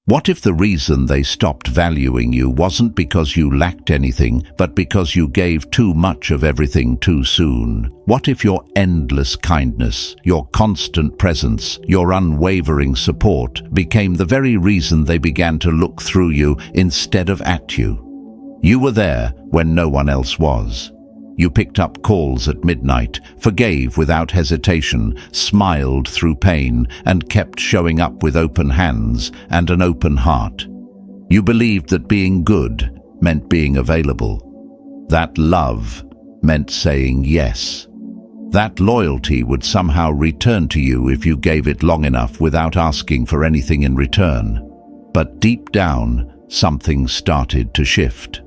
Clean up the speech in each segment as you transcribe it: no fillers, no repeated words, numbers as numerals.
What if the reason they stopped valuing you wasn't because you lacked anything, but because you gave too much of everything too soon? What if your endless kindness, your constant presence, your unwavering support became the very reason they began to look through you instead of at you? You were there when no one else was. You picked up calls at midnight, forgave without hesitation, smiled through pain, and kept showing up with open hands and an open heart. You believed that being good meant being available. That love meant saying yes. That loyalty would somehow return to you if you gave it long enough without asking for anything in return. But deep down, something started to shift.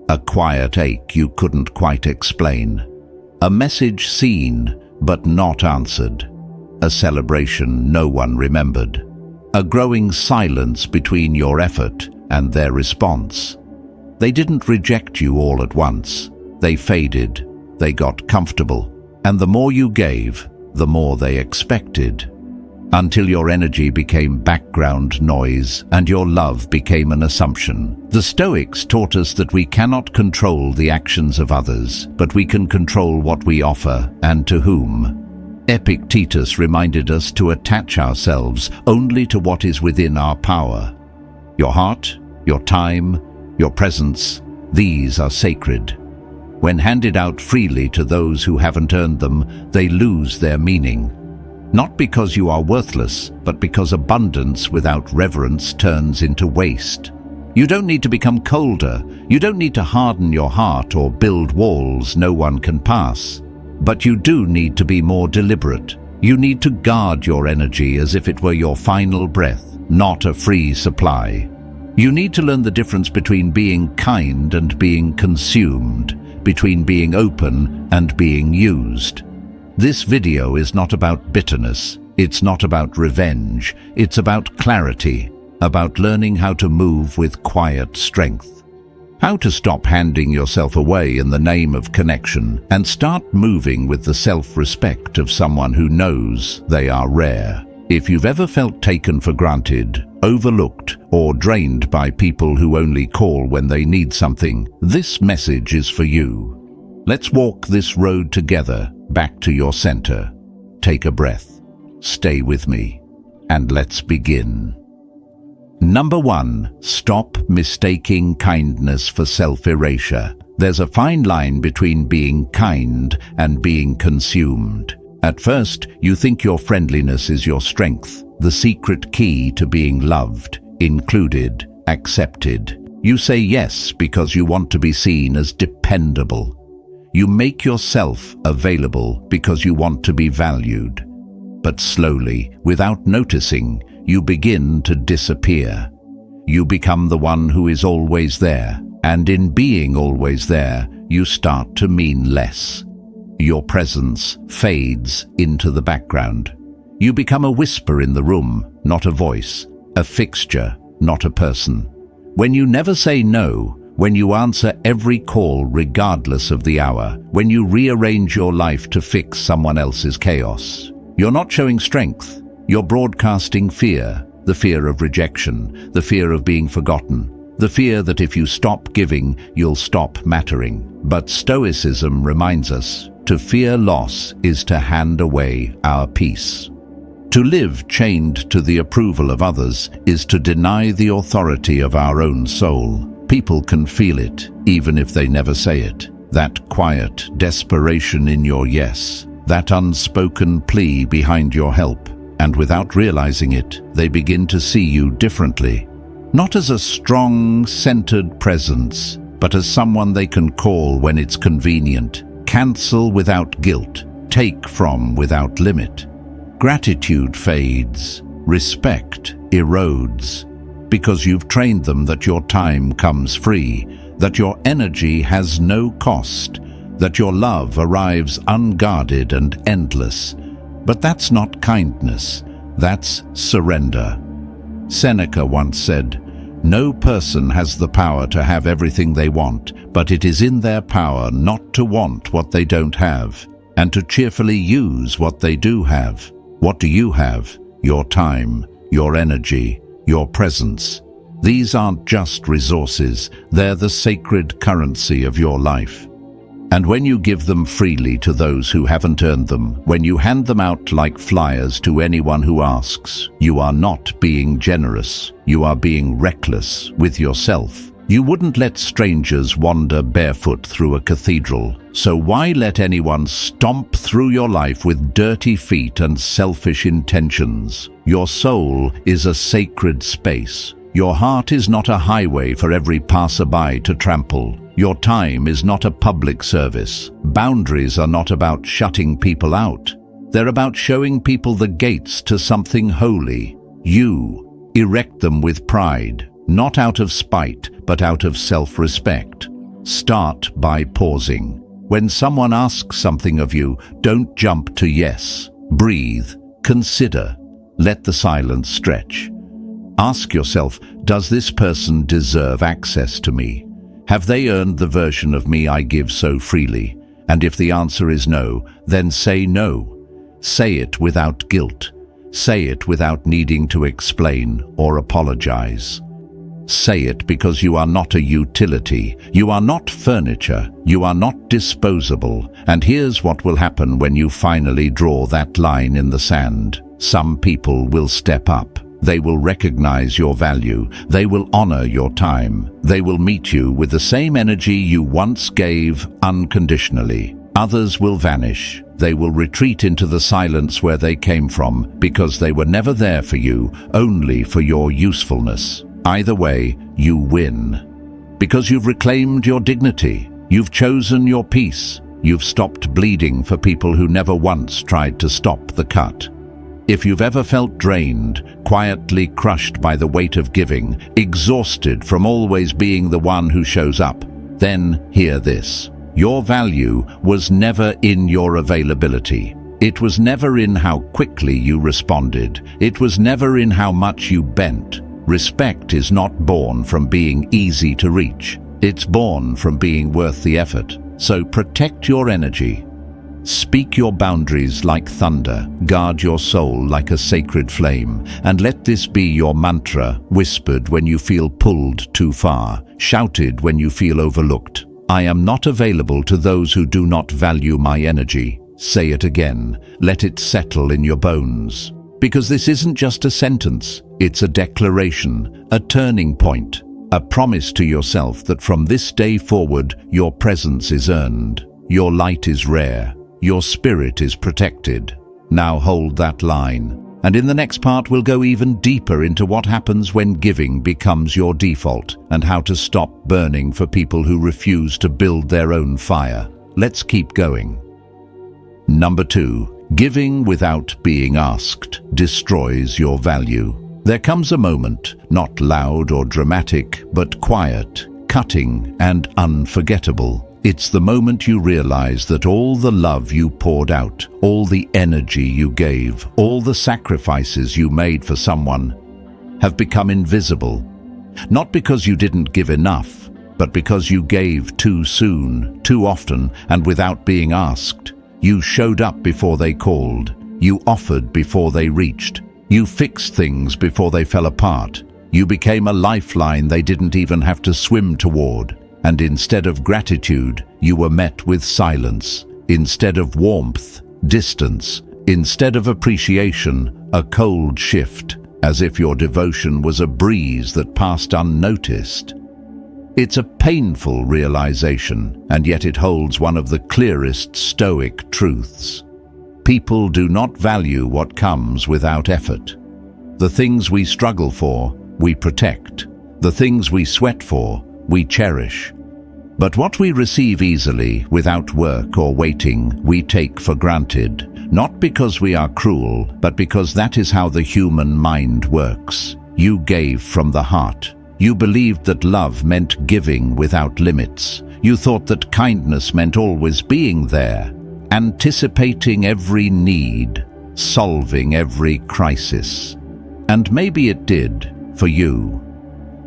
A quiet ache you couldn't quite explain. A message seen but not answered. A celebration no one remembered. A growing silence between your effort and their response. They didn't reject you all at once. They faded, they got comfortable, and the more you gave, the more they expected. Until your energy became background noise and your love became an assumption. The Stoics taught us that we cannot control the actions of others, but we can control what we offer and to whom. Epictetus reminded us to attach ourselves only to what is within our power. Your heart, your time, your presence, these are sacred. When handed out freely to those who haven't earned them, they lose their meaning. Not because you are worthless, but because abundance without reverence turns into waste. You don't need to become colder. You don't need to harden your heart or build walls no one can pass. But you do need to be more deliberate. You need to guard your energy as if it were your final breath, not a free supply. You need to learn the difference between being kind and being consumed, between being open and being used. This video is not about bitterness, it's not about revenge, it's about clarity, about learning how to move with quiet strength. How to stop handing yourself away in the name of connection and start moving with the self-respect of someone who knows they are rare. If you've ever felt taken for granted, overlooked, or drained by people who only call when they need something, this message is for you. Let's walk this road together. Back to your center. Take a breath. Stay with me. And let's begin. Number 1. Stop mistaking kindness for self-erasure. There's a fine line between being kind and being consumed. At first, you think your friendliness is your strength, the secret key to being loved, included, accepted. You say yes because you want to be seen as dependable. You make yourself available because you want to be valued. But slowly, without noticing, you begin to disappear. You become the one who is always there, and in being always there, you start to mean less. Your presence fades into the background. You become a whisper in the room, not a voice, a fixture, not a person. When you never say no, when you answer every call regardless of the hour, when you rearrange your life to fix someone else's chaos, you're not showing strength, you're broadcasting fear, the fear of rejection, the fear of being forgotten, the fear that if you stop giving, you'll stop mattering. But Stoicism reminds us, to fear loss is to hand away our peace. To live chained to the approval of others is to deny the authority of our own soul. People can feel it, even if they never say it. That quiet desperation in your yes, that unspoken plea behind your help. And without realizing it, they begin to see you differently. Not as a strong, centered presence, but as someone they can call when it's convenient, cancel without guilt, take from without limit. Gratitude fades, respect erodes, because you've trained them that your time comes free, that your energy has no cost, that your love arrives unguarded and endless. But that's not kindness, that's surrender. Seneca once said, "No person has the power to have everything they want, but it is in their power not to want what they don't have, and to cheerfully use what they do have." What do you have? Your time, your energy, your presence, These aren't just resources, they're the sacred currency of your life. And when you give them freely to those who haven't earned them, when you hand them out like flyers to anyone who asks, you are not being generous, you are being reckless with yourself. You wouldn't let strangers wander barefoot through a cathedral, so why let anyone stomp through your life with dirty feet and selfish intentions? Your soul is a sacred space. Your heart is not a highway for every passerby to trample. Your time is not a public service. Boundaries are not about shutting people out. They're about showing people the gates to something holy. You erect them with pride, not out of spite, but out of self-respect. Start by pausing. When someone asks something of you, don't jump to yes. Breathe, consider, let the silence stretch. Ask yourself, does this person deserve access to me? Have they earned the version of me I give so freely? And if the answer is no, then say no. Say it without guilt. Say it without needing to explain or apologize. Say it because you are not a utility. You are not furniture. You are not disposable. And here's what will happen when you finally draw that line in the sand. Some people will step up. They will recognize your value. They will honor your time. They will meet you with the same energy you once gave unconditionally. Others will vanish. They will retreat into the silence where they came from because they were never there for you, only for your usefulness. Either way, you win. Because you've reclaimed your dignity. You've chosen your peace. You've stopped bleeding for people who never once tried to stop the cut. If you've ever felt drained, quietly crushed by the weight of giving, exhausted from always being the one who shows up, then hear this. Your value was never in your availability. It was never in how quickly you responded. It was never in how much you bent. Respect is not born from being easy to reach. It's born from being worth the effort. So protect your energy. Speak your boundaries like thunder, guard your soul like a sacred flame, and let this be your mantra, whispered when you feel pulled too far, shouted when you feel overlooked. I am not available to those who do not value my energy. Say it again. Let it settle in your bones. Because this isn't just a sentence, it's a declaration, a turning point, a promise to yourself that from this day forward, your presence is earned, your light is rare, your spirit is protected. Now hold that line. And in the next part, we'll go even deeper into what happens when giving becomes your default and how to stop burning for people who refuse to build their own fire. Let's keep going. Number 2, giving without being asked destroys your value. There comes a moment, not loud or dramatic, but quiet, cutting, and unforgettable. It's the moment you realize that all the love you poured out, all the energy you gave, all the sacrifices you made for someone have become invisible. Not because you didn't give enough, but because you gave too soon, too often, and without being asked. You showed up before they called. You offered before they reached. You fixed things before they fell apart. You became a lifeline they didn't even have to swim toward. And instead of gratitude, you were met with silence. Instead of warmth, distance. Instead of appreciation, a cold shift, as if your devotion was a breeze that passed unnoticed. It's a painful realization, and yet it holds one of the clearest Stoic truths. People do not value what comes without effort. The things we struggle for, we protect. The things we sweat for, we cherish. But what we receive easily, without work or waiting, we take for granted, not because we are cruel, but because that is how the human mind works. You gave from the heart. You believed that love meant giving without limits. You thought that kindness meant always being there, anticipating every need, solving every crisis. And maybe it did, for you.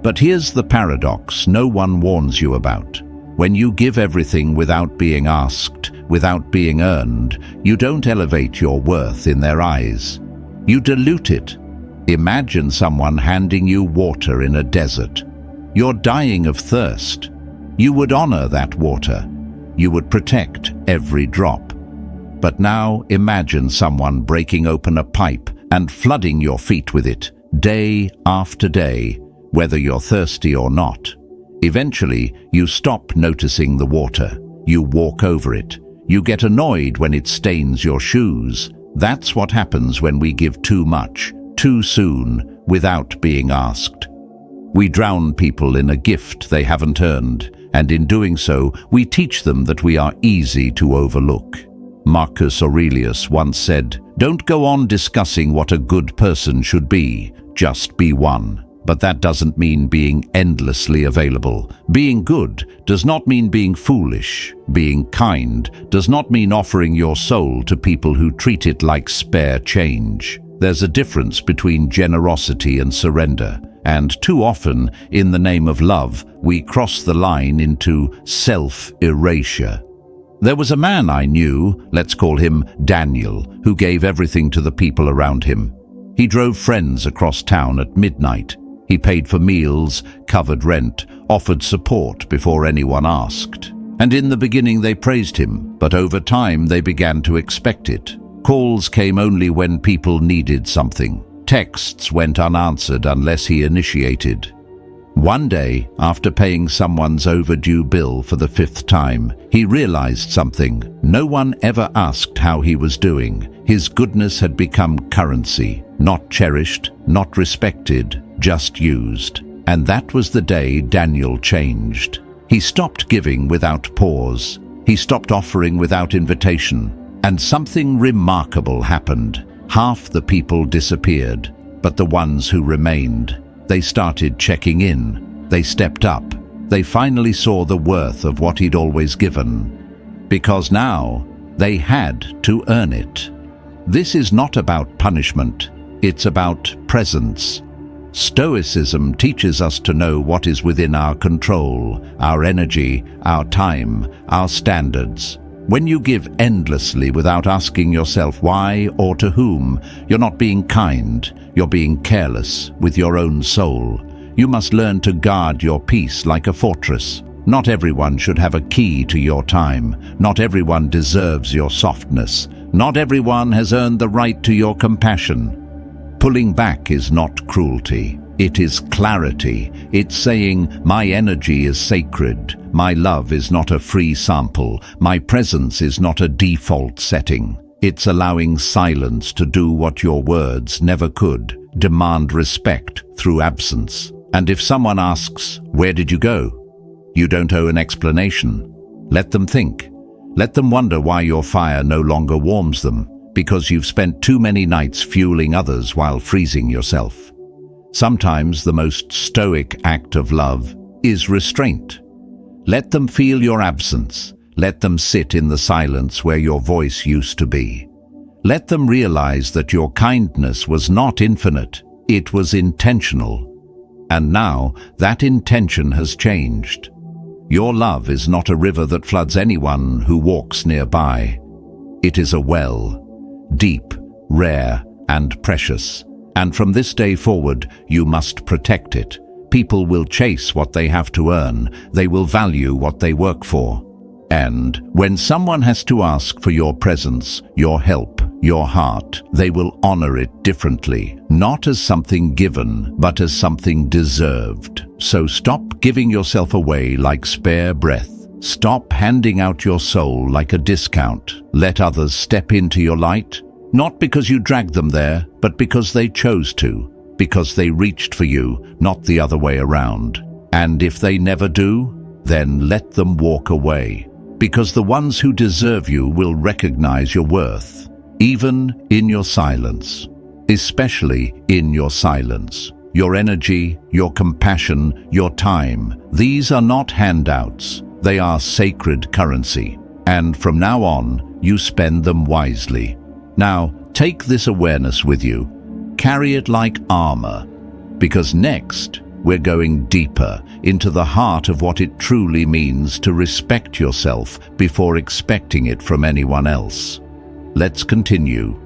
But here's the paradox no one warns you about. When you give everything without being asked, without being earned, you don't elevate your worth in their eyes. You dilute it. Imagine someone handing you water in a desert. You're dying of thirst. You would honor that water. You would protect every drop. But now imagine someone breaking open a pipe and flooding your feet with it, day after day, whether you're thirsty or not. Eventually, you stop noticing the water. You walk over it. You get annoyed when it stains your shoes. That's what happens when we give too much, too soon, without being asked. We drown people in a gift they haven't earned, and in doing so, we teach them that we are easy to overlook. Marcus Aurelius once said, "Don't go on discussing what a good person should be, just be one." But that doesn't mean being endlessly available. Being good does not mean being foolish. Being kind does not mean offering your soul to people who treat it like spare change. There's a difference between generosity and surrender, and too often, in the name of love, we cross the line into self-erasure. There was a man I knew, let's call him Daniel, who gave everything to the people around him. He drove friends across town at midnight. He paid for meals, covered rent, offered support before anyone asked. And in the beginning they praised him, but over time they began to expect it. Calls came only when people needed something. Texts went unanswered unless he initiated. One day, after paying someone's overdue bill for the 5th time, he realized something. No one ever asked how he was doing. His goodness had become currency, not cherished, not respected, just used. And that was the day Daniel changed. He stopped giving without pause. He stopped offering without invitation. And something remarkable happened. Half the people disappeared, but the ones who remained, they started checking in. They stepped up. They finally saw the worth of what he'd always given. Because now, they had to earn it. This is not about punishment. It's about presence. Stoicism teaches us to know what is within our control, our energy, our time, our standards. When you give endlessly without asking yourself why or to whom, you're not being kind, you're being careless with your own soul. You must learn to guard your peace like a fortress. Not everyone should have a key to your time. Not everyone deserves your softness. Not everyone has earned the right to your compassion. Pulling back is not cruelty. It is clarity. It's saying, my energy is sacred. My love is not a free sample. My presence is not a default setting. It's allowing silence to do what your words never could. Demand respect through absence. And if someone asks, where did you go? You don't owe an explanation. Let them think. Let them wonder why your fire no longer warms them, because you've spent too many nights fueling others while freezing yourself. Sometimes the most stoic act of love is restraint. Let them feel your absence. Let them sit in the silence where your voice used to be. Let them realize that your kindness was not infinite, it was intentional. And now that intention has changed. Your love is not a river that floods anyone who walks nearby. It is a well, deep, rare, and precious. And from this day forward, you must protect it. People will chase what they have to earn. They will value what they work for. And when someone has to ask for your presence, your help, your heart, they will honor it differently, not as something given, but as something deserved. So stop giving yourself away like spare breath. Stop handing out your soul like a discount. Let others step into your light, not because you dragged them there, but because they chose to, because they reached for you, not the other way around. And if they never do, then let them walk away, because the ones who deserve you will recognize your worth, even in your silence, especially in your silence. Your energy, your compassion, your time, these are not handouts. They are sacred currency. And from now on, you spend them wisely. Now, take this awareness with you. Carry it like armor, because next, we're going deeper into the heart of what it truly means to respect yourself before expecting it from anyone else. Let's continue.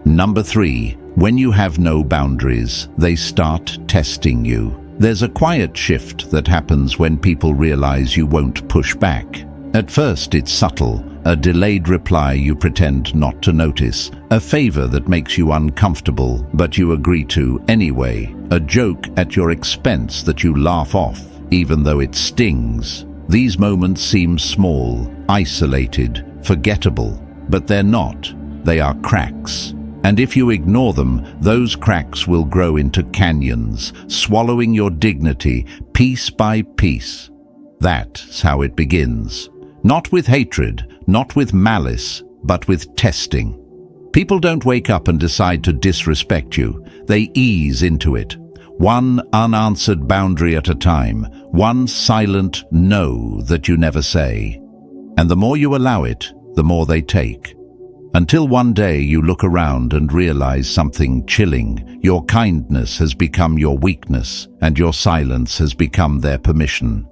Number 3, When you have no boundaries, they start testing you. There's a quiet shift that happens when people realize you won't push back. At first it's subtle, a delayed reply you pretend not to notice, a favor that makes you uncomfortable but you agree to anyway, a joke at your expense that you laugh off even though it stings. These moments seem small, isolated, forgettable, but they're not. They are cracks. And if you ignore them, those cracks will grow into canyons, swallowing your dignity piece by piece. That's how it begins. Not with hatred, not with malice, but with testing. People don't wake up and decide to disrespect you. They ease into it. One unanswered boundary at a time, one silent no that you never say. And the more you allow it, the more they take. Until one day you look around and realize something chilling. Your kindness has become your weakness, and your silence has become their permission.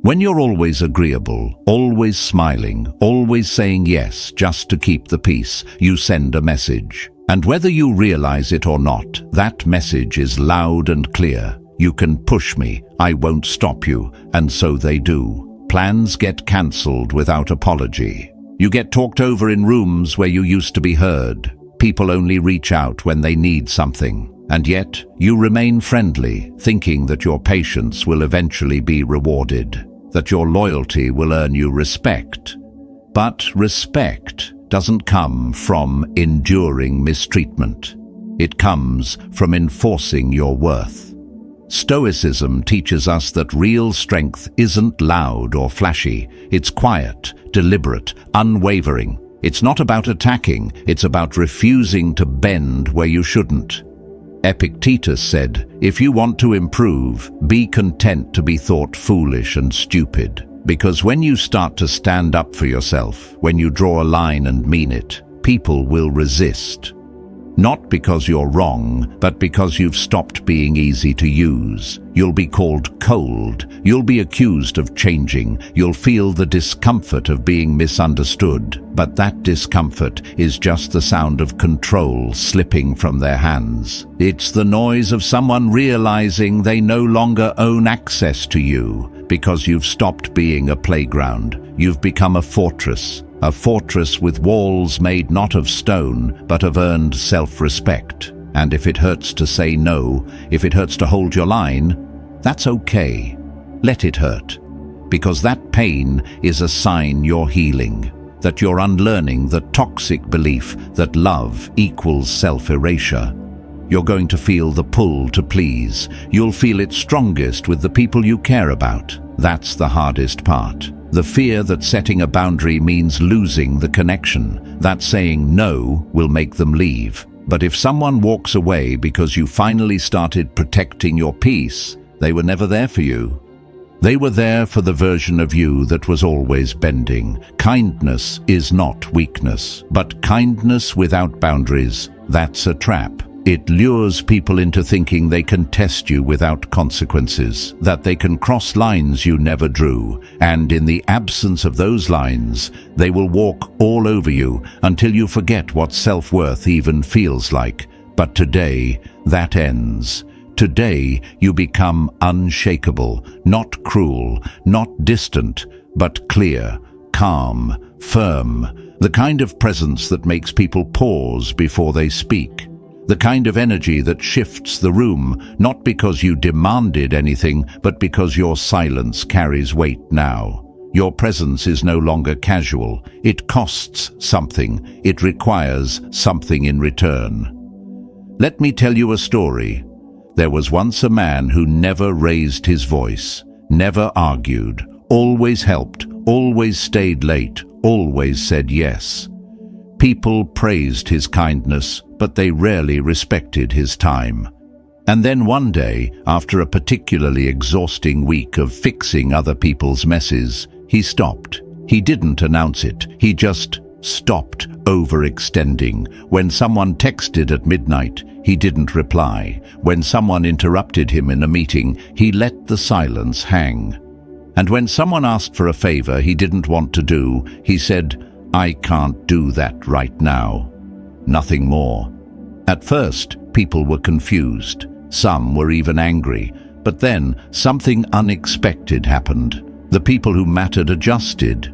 When you're always agreeable, always smiling, always saying yes just to keep the peace, you send a message. And whether you realize it or not, that message is loud and clear. You can push me, I won't stop you, and so they do. Plans get cancelled without apology. You get talked over in rooms where you used to be heard. People only reach out when they need something. And yet, you remain friendly, thinking that your patience will eventually be rewarded, that your loyalty will earn you respect. But respect doesn't come from enduring mistreatment. It comes from enforcing your worth. Stoicism teaches us that real strength isn't loud or flashy. It's quiet, deliberate, unwavering. It's not about attacking, it's about refusing to bend where you shouldn't. Epictetus said, "If you want to improve, be content to be thought foolish and stupid." Because when you start to stand up for yourself, when you draw a line and mean it, people will resist. Not because you're wrong, but because you've stopped being easy to use. You'll be called cold, you'll be accused of changing, you'll feel the discomfort of being misunderstood. But that discomfort is just the sound of control slipping from their hands. It's the noise of someone realizing they no longer own access to you. Because you've stopped being a playground, you've become a fortress with walls made not of stone, but of earned self-respect. And if it hurts to say no, if it hurts to hold your line, that's okay. Let it hurt. Because that pain is a sign you're healing, that you're unlearning the toxic belief that love equals self-erasure. You're going to feel the pull to please. You'll feel it strongest with the people you care about. That's the hardest part. The fear that setting a boundary means losing the connection, that saying no will make them leave. But if someone walks away because you finally started protecting your peace, they were never there for you. They were there for the version of you that was always bending. Kindness is not weakness, but kindness without boundaries, that's a trap. It lures people into thinking they can test you without consequences, that they can cross lines you never drew, and in the absence of those lines, they will walk all over you until you forget what self-worth even feels like. But today, that ends. Today, you become unshakable, not cruel, not distant, but clear, calm, firm, the kind of presence that makes people pause before they speak. The kind of energy that shifts the room, not because you demanded anything, but because your silence carries weight now. Your presence is no longer casual. It costs something. It requires something in return. Let me tell you a story. There was once a man who never raised his voice, never argued, always helped, always stayed late, always said yes. People praised his kindness, but they rarely respected his time. And then one day, after a particularly exhausting week of fixing other people's messes, he stopped. He didn't announce it. He just stopped overextending. When someone texted at midnight, he didn't reply. When someone interrupted him in a meeting, he let the silence hang. And when someone asked for a favor he didn't want to do, he said, "I can't do that right now." Nothing more. At first, people were confused. Some were even angry. But then, something unexpected happened. The people who mattered adjusted.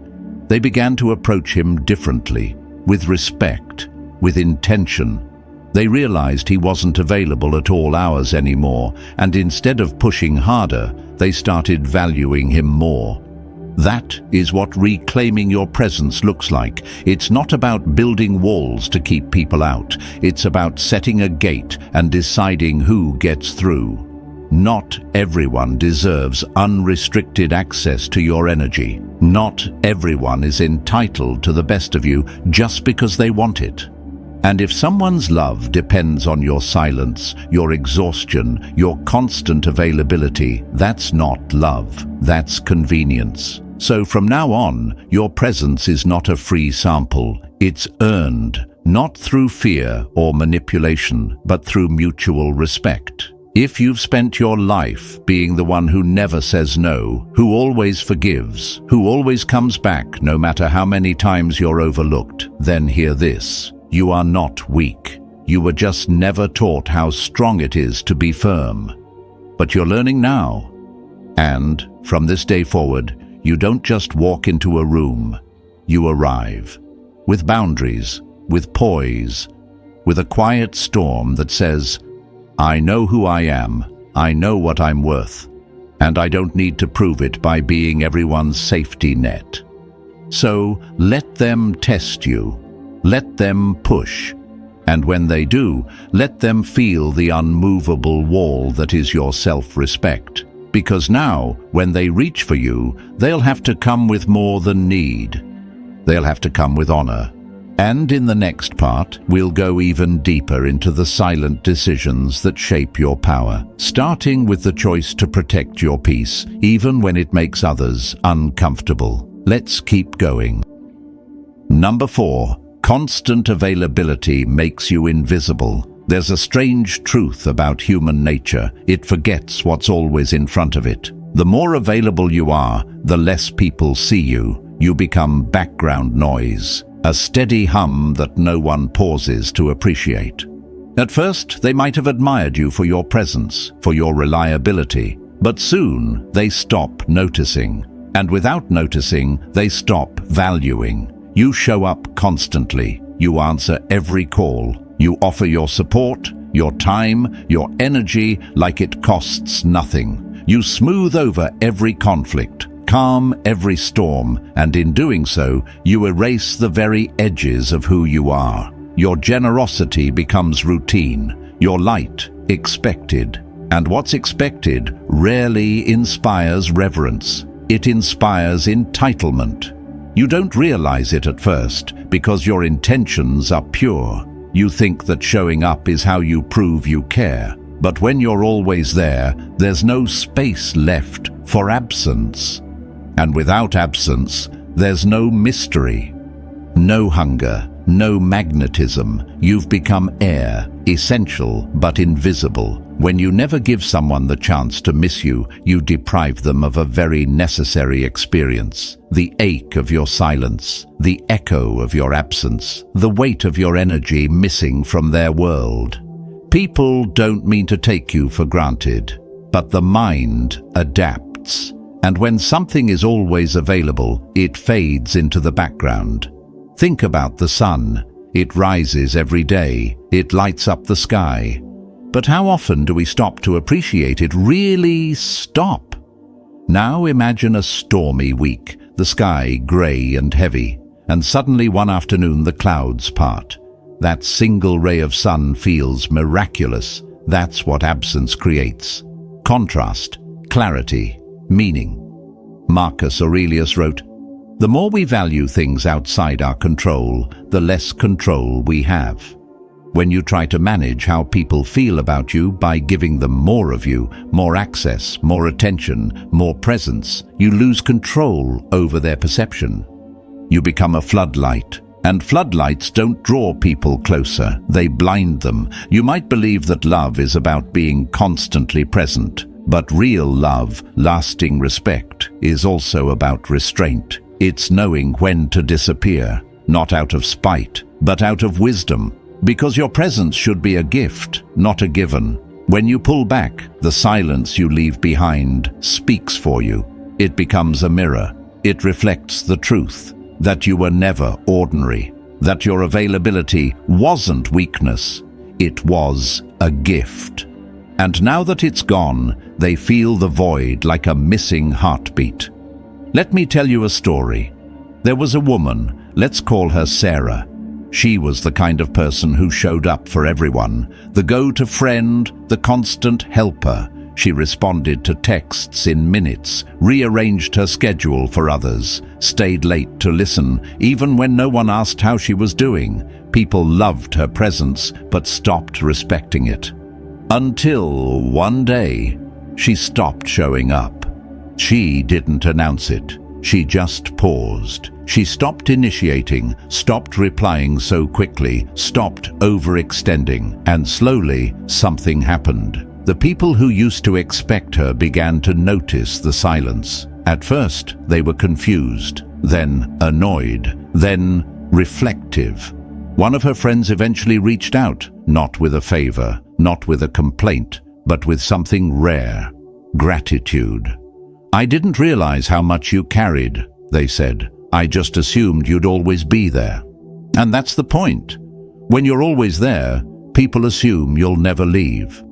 They began to approach him differently, with respect, with intention. They realized he wasn't available at all hours anymore, and instead of pushing harder, they started valuing him more. That is what reclaiming your presence looks like. It's not about building walls to keep people out. It's about setting a gate and deciding who gets through. Not everyone deserves unrestricted access to your energy. Not everyone is entitled to the best of you just because they want it. And if someone's love depends on your silence, your exhaustion, your constant availability, that's not love, that's convenience. So from now on, your presence is not a free sample. It's earned, not through fear or manipulation, but through mutual respect. If you've spent your life being the one who never says no, who always forgives, who always comes back no matter how many times you're overlooked, then hear this. You are not weak. You were just never taught how strong it is to be firm. But you're learning now. And from this day forward, you don't just walk into a room. You arrive. With boundaries, with poise, with a quiet storm that says, I know who I am, I know what I'm worth, and I don't need to prove it by being everyone's safety net. So let them test you. Let them push, and when they do, let them feel the unmovable wall that is your self-respect. Because now, when they reach for you, they'll have to come with more than need. They'll have to come with honor. And in the next part, we'll go even deeper into the silent decisions that shape your power, starting with the choice to protect your peace, even when it makes others uncomfortable. Let's keep going. Number 4. Constant availability makes you invisible. There's a strange truth about human nature. It forgets what's always in front of it. The more available you are, the less people see you. You become background noise, a steady hum that no one pauses to appreciate. At first, they might have admired you for your presence, for your reliability, but soon they stop noticing. And without noticing, they stop valuing. You show up constantly. You answer every call. You offer your support, your time, your energy like it costs nothing. You smooth over every conflict, calm every storm, and in doing so, you erase the very edges of who you are. Your generosity becomes routine, your light expected. And what's expected rarely inspires reverence. It inspires entitlement. You don't realize it at first because your intentions are pure. You think that showing up is how you prove you care. But when you're always there, there's no space left for absence. And without absence, there's no mystery, no hunger, no magnetism. You've become air, essential but invisible. When you never give someone the chance to miss you, you deprive them of a very necessary experience. The ache of your silence, the echo of your absence, the weight of your energy missing from their world. People don't mean to take you for granted, but the mind adapts. And when something is always available, it fades into the background. Think about the sun. It rises every day. It lights up the sky. But how often do we stop to appreciate it? Really stop. Now imagine a stormy week, the sky grey and heavy, and suddenly one afternoon the clouds part. That single ray of sun feels miraculous. That's what absence creates. Contrast, clarity, meaning. Marcus Aurelius wrote, "The more we value things outside our control, the less control we have." When you try to manage how people feel about you by giving them more of you, more access, more attention, more presence, you lose control over their perception. You become a floodlight. And floodlights don't draw people closer, they blind them. You might believe that love is about being constantly present, but real love, lasting respect, is also about restraint. It's knowing when to disappear, not out of spite, but out of wisdom. Because your presence should be a gift, not a given. When you pull back, the silence you leave behind speaks for you. It becomes a mirror. It reflects the truth, that you were never ordinary, that your availability wasn't weakness, it was a gift. And now that it's gone, they feel the void like a missing heartbeat. Let me tell you a story. There was a woman, let's call her Sarah. She was the kind of person who showed up for everyone, the go-to friend, the constant helper. She responded to texts in minutes, rearranged her schedule for others, stayed late to listen, even when no one asked how she was doing. People loved her presence, but stopped respecting it. Until one day, she stopped showing up. She didn't announce it. She just paused. She stopped initiating, stopped replying so quickly, stopped overextending, and slowly something happened. The people who used to expect her began to notice the silence. At first, they were confused, then annoyed, then reflective. One of her friends eventually reached out, not with a favor, not with a complaint, but with something rare: gratitude. "I didn't realize how much you carried," they said. "I just assumed you'd always be there." And that's the point. When you're always there, people assume you'll never leave.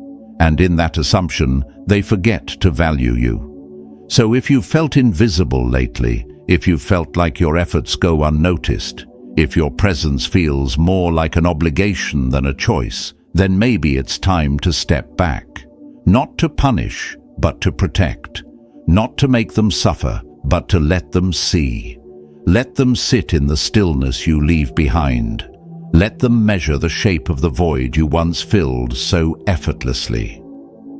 And in that assumption, they forget to value you. So if you've felt invisible lately, if you've felt like your efforts go unnoticed, if your presence feels more like an obligation than a choice, then maybe it's time to step back. Not to punish, but to protect. Not to make them suffer, but to let them see. Let them sit in the stillness you leave behind. Let them measure the shape of the void you once filled so effortlessly.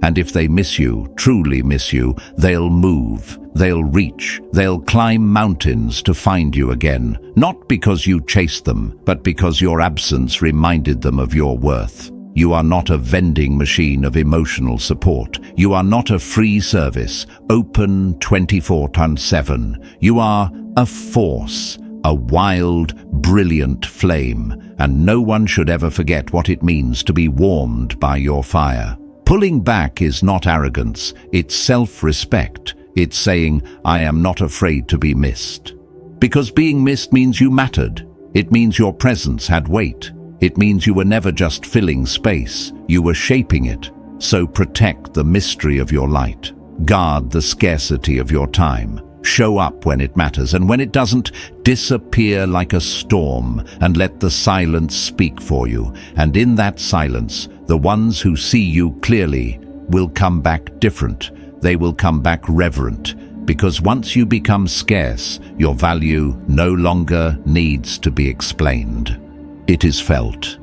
And if they miss you, truly miss you, they'll move, they'll reach, they'll climb mountains to find you again, not because you chased them, but because your absence reminded them of your worth. You are not a vending machine of emotional support. You are not a free service, open 24/7. You are a force, a wild, brilliant flame, and no one should ever forget what it means to be warmed by your fire. Pulling back is not arrogance, it's self-respect. It's saying, "I am not afraid to be missed." Because being missed means you mattered. It means your presence had weight. It means you were never just filling space, you were shaping it. So protect the mystery of your light. Guard the scarcity of your time. Show up when it matters, and when it doesn't, disappear like a storm and let the silence speak for you. And in that silence, the ones who see you clearly will come back different. They will come back reverent, because once you become scarce, your value no longer needs to be explained. It is felt.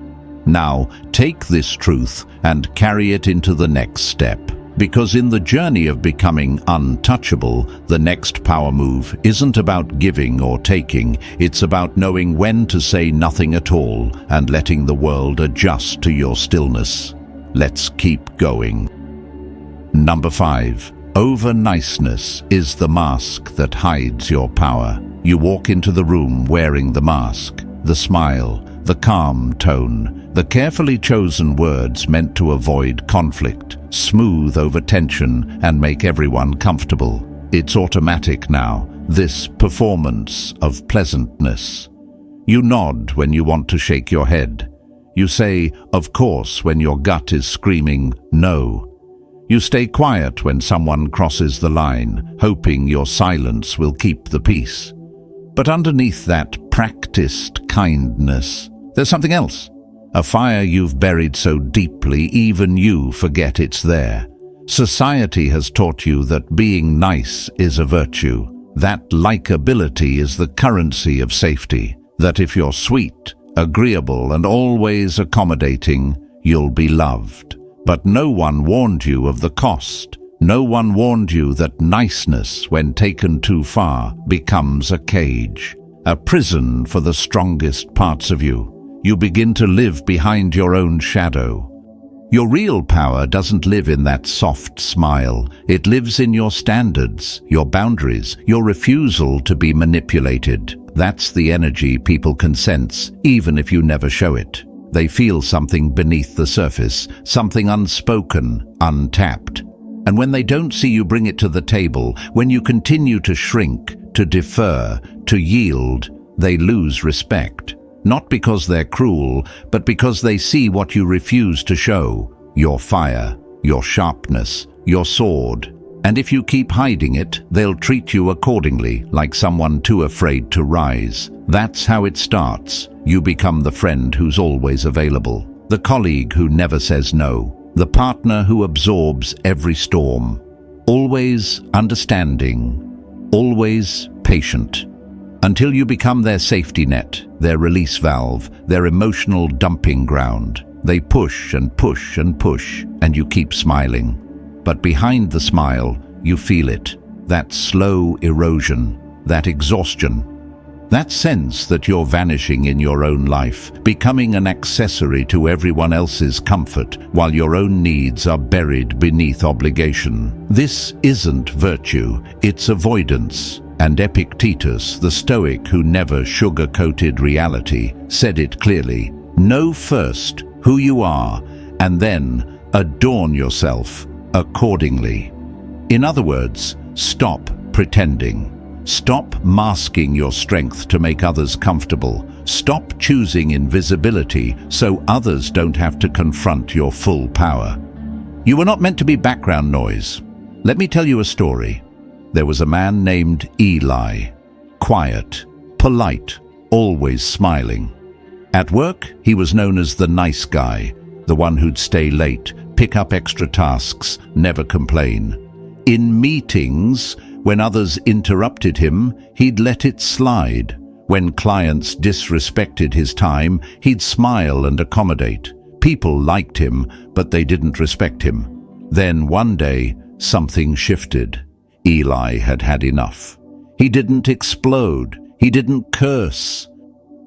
Now, take this truth and carry it into the next step. Because in the journey of becoming untouchable, the next power move isn't about giving or taking, it's about knowing when to say nothing at all and letting the world adjust to your stillness. Let's keep going. Number 5. Over-niceness is the mask that hides your power. You walk into the room wearing the mask, the smile, the calm tone, the carefully chosen words meant to avoid conflict, smooth over tension and make everyone comfortable. It's automatic now, this performance of pleasantness. You nod when you want to shake your head. You say, "of course," when your gut is screaming, "no." You stay quiet when someone crosses the line, hoping your silence will keep the peace. But underneath that practiced kindness, there's something else. A fire you've buried so deeply even you forget it's there. Society has taught you that being nice is a virtue, that likability is the currency of safety, that if you're sweet, agreeable, and always accommodating, you'll be loved. But no one warned you of the cost. No one warned you that niceness, when taken too far, becomes a cage, a prison for the strongest parts of you. You begin to live behind your own shadow. Your real power doesn't live in that soft smile. It lives in your standards, your boundaries, your refusal to be manipulated. That's the energy people can sense, even if you never show it. They feel something beneath the surface, something unspoken, untapped. And when they don't see you bring it to the table, when you continue to shrink, to defer, to yield, they lose respect. Not because they're cruel, but because they see what you refuse to show: your fire, your sharpness, your sword. And if you keep hiding it, they'll treat you accordingly, like someone too afraid to rise. That's how it starts. You become the friend who's always available, the colleague who never says no, the partner who absorbs every storm. Always understanding, always patient. Until you become their safety net, their release valve, their emotional dumping ground. They push and push and push, and you keep smiling. But behind the smile, you feel it, that slow erosion, that exhaustion, that sense that you're vanishing in your own life, becoming an accessory to everyone else's comfort, while your own needs are buried beneath obligation. This isn't virtue, it's avoidance. And Epictetus, the Stoic who never sugar-coated reality, said it clearly: know first who you are, and then adorn yourself accordingly. In other words, stop pretending. Stop masking your strength to make others comfortable. Stop choosing invisibility so others don't have to confront your full power. You were not meant to be background noise. Let me tell you a story. There was a man named Eli. Quiet, polite, always smiling. At work, he was known as the nice guy, the one who'd stay late, pick up extra tasks, never complain. In meetings, when others interrupted him, he'd let it slide. When clients disrespected his time, he'd smile and accommodate. People liked him, but they didn't respect him. Then one day, something shifted. Eli had had enough. He didn't explode. He didn't curse.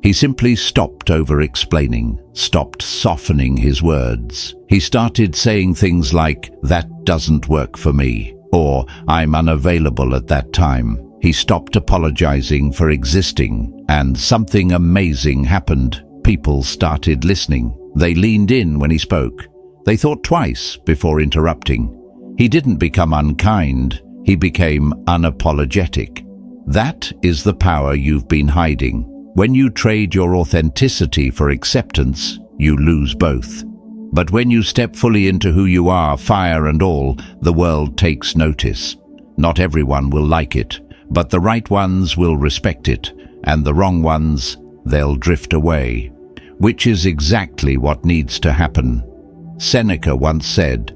He simply stopped over-explaining, stopped softening his words. He started saying things like, "That doesn't work for me," or "I'm unavailable at that time." He stopped apologizing for existing, and something amazing happened. People started listening. They leaned in when he spoke. They thought twice before interrupting. He didn't become unkind. He became unapologetic. That is the power you've been hiding. When you trade your authenticity for acceptance, you lose both. But when you step fully into who you are, fire and all, the world takes notice. Not everyone will like it, but the right ones will respect it, and the wrong ones, they'll drift away. Which is exactly what needs to happen. Seneca once said,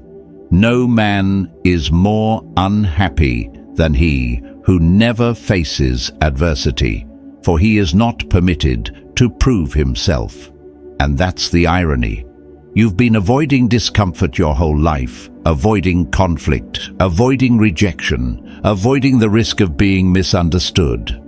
"No man is more unhappy than he who never faces adversity, for he is not permitted to prove himself." And that's the irony. You've been avoiding discomfort your whole life, avoiding conflict, avoiding rejection, avoiding the risk of being misunderstood.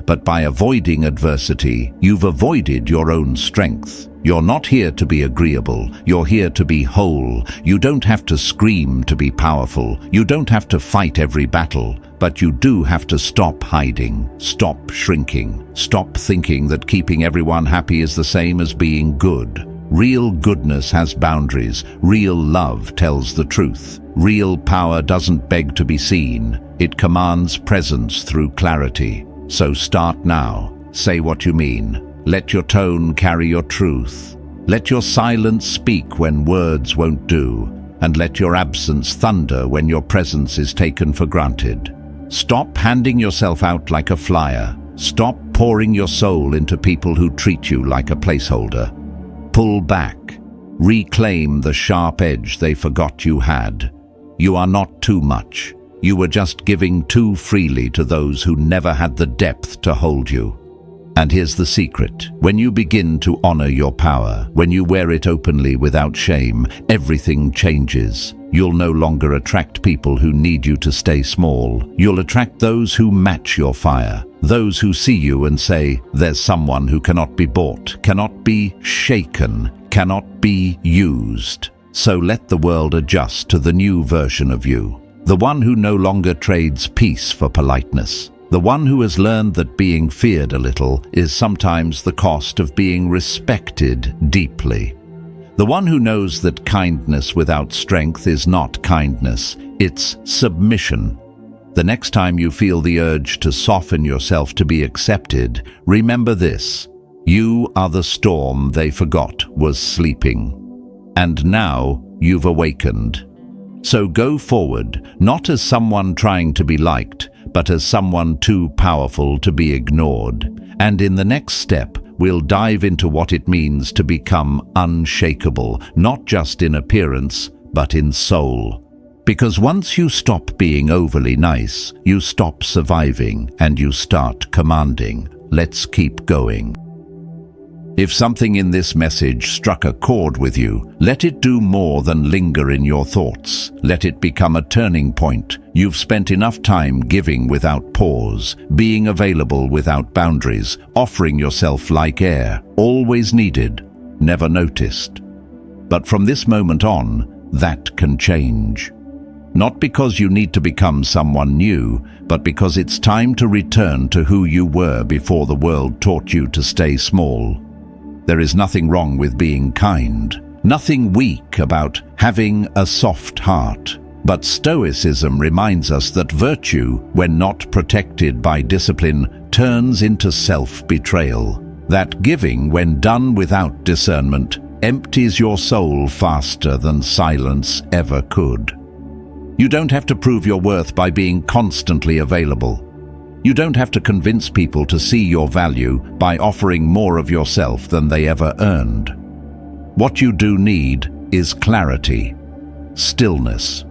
But by avoiding adversity, you've avoided your own strength. You're not here to be agreeable, you're here to be whole. You don't have to scream to be powerful, you don't have to fight every battle, but you do have to stop hiding, stop shrinking, stop thinking that keeping everyone happy is the same as being good. Real goodness has boundaries, real love tells the truth. Real power doesn't beg to be seen, it commands presence through clarity. So start now, say what you mean. Let your tone carry your truth. Let your silence speak when words won't do, and let your absence thunder when your presence is taken for granted. Stop handing yourself out like a flyer. Stop pouring your soul into people who treat you like a placeholder. Pull back. Reclaim the sharp edge they forgot you had. You are not too much. You were just giving too freely to those who never had the depth to hold you. And here's the secret. When you begin to honor your power, when you wear it openly without shame, everything changes. You'll no longer attract people who need you to stay small. You'll attract those who match your fire. Those who see you and say, "There's someone who cannot be bought, cannot be shaken, cannot be used." So let the world adjust to the new version of you. The one who no longer trades peace for politeness. The one who has learned that being feared a little is sometimes the cost of being respected deeply. The one who knows that kindness without strength is not kindness, it's submission. The next time you feel the urge to soften yourself to be accepted, remember this: you are the storm they forgot was sleeping. And now you've awakened. So go forward, not as someone trying to be liked, but as someone too powerful to be ignored. And in the next step, we'll dive into what it means to become unshakable, not just in appearance, but in soul. Because once you stop being overly nice, you stop surviving and you start commanding. Let's keep going. If something in this message struck a chord with you, let it do more than linger in your thoughts. Let it become a turning point. You've spent enough time giving without pause, being available without boundaries, offering yourself like air, always needed, never noticed. But from this moment on, that can change. Not because you need to become someone new, but because it's time to return to who you were before the world taught you to stay small. There is nothing wrong with being kind, nothing weak about having a soft heart. But Stoicism reminds us that virtue, when not protected by discipline, turns into self-betrayal. That giving, when done without discernment, empties your soul faster than silence ever could. You don't have to prove your worth by being constantly available. You don't have to convince people to see your value by offering more of yourself than they ever earned. What you do need is clarity, stillness,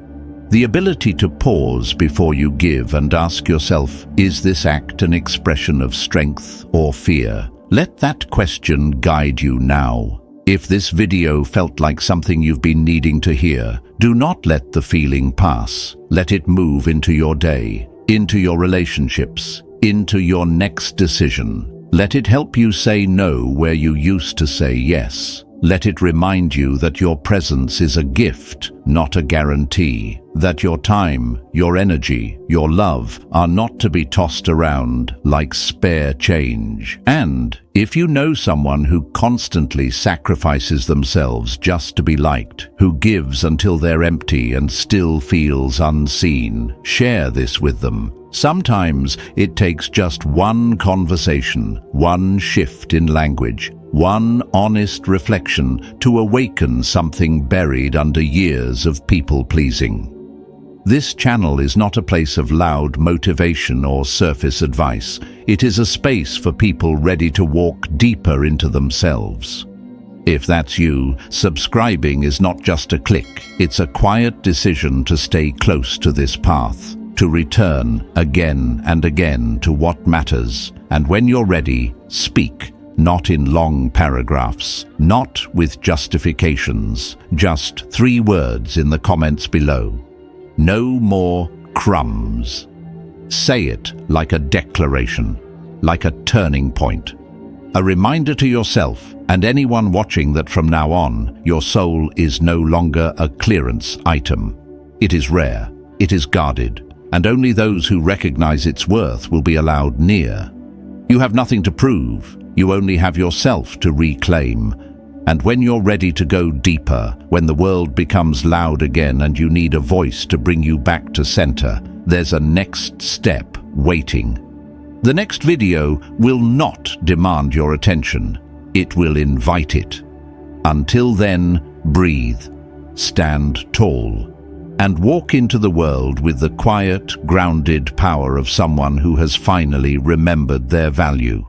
the ability to pause before you give and ask yourself, is this act an expression of strength or fear? Let that question guide you now. If this video felt like something you've been needing to hear, do not let the feeling pass. Let it move into your day, into your relationships, into your next decision. Let it help you say no where you used to say yes. Let it remind you that your presence is a gift, not a guarantee. That your time, your energy, your love are not to be tossed around like spare change. And if you know someone who constantly sacrifices themselves just to be liked, who gives until they're empty and still feels unseen, share this with them. Sometimes it takes just one conversation, one shift in language, one honest reflection to awaken something buried under years of people-pleasing. This channel is not a place of loud motivation or surface advice. It is a space for people ready to walk deeper into themselves. If that's you, subscribing is not just a click. It's a quiet decision to stay close to this path, to return again and again to what matters. And when you're ready, speak. Not in long paragraphs, not with justifications, just 3 words in the comments below. No more crumbs. Say it like a declaration, like a turning point. A reminder to yourself and anyone watching that from now on, your soul is no longer a clearance item. It is rare, it is guarded, and only those who recognize its worth will be allowed near. You have nothing to prove. You only have yourself to reclaim. And when you're ready to go deeper, when the world becomes loud again and you need a voice to bring you back to center, there's a next step waiting. The next video will not demand your attention. It will invite it. Until then, breathe, stand tall, and walk into the world with the quiet, grounded power of someone who has finally remembered their value.